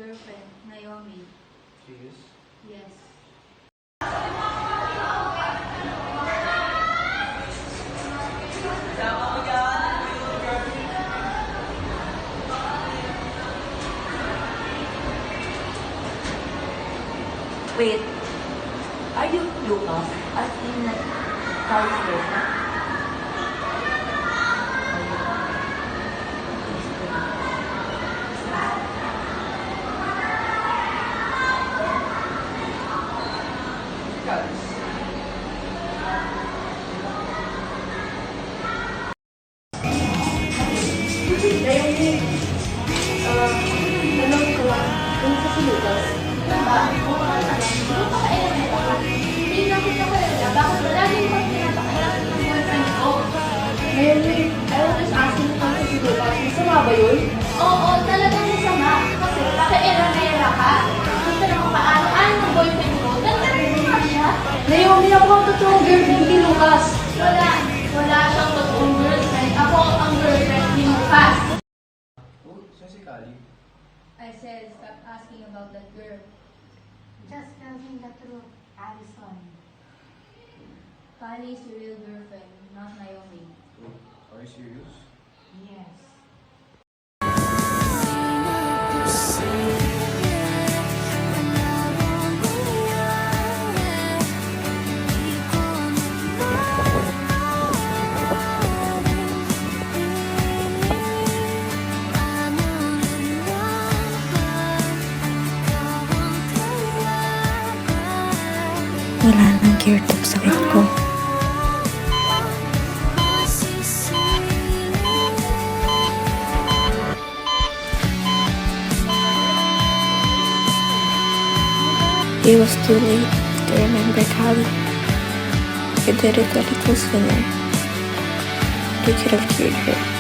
girlfriend, Naomi. Serious? Yes. Wait, are you Lucas? As in, like, Carl's girlfriend? Naomi, tanong ko lang, kung sa si Lucas, bakit mo ka alam? Hindi pa ka-elemental. Hindi na kita kalala, bakit wala din mo pinapakailangan ng boyfriend ko? Naomi, I was just asking kung sa si Lucas, masama ba yun? Oo, talagang masama. Kasi paka-era-era ka. Gusto na kung paano ng boyfriend ko, nagkaroon mo nga siya. Naomi, ako ang totoong girlfriend ni Lucas. Wala siyang totoong girlfriend. Ako ang girlfriend ni Lucas. Oh, siya si Kali. I said, stop asking about that girl. Just tell him the truth, Allison. Kali is your real girlfriend, not Naomi. Oh, are you serious? Yes. Wala nang kirtok sa sakit ko. It was too late to remember Kali. I did it a little sooner. They could have cured her.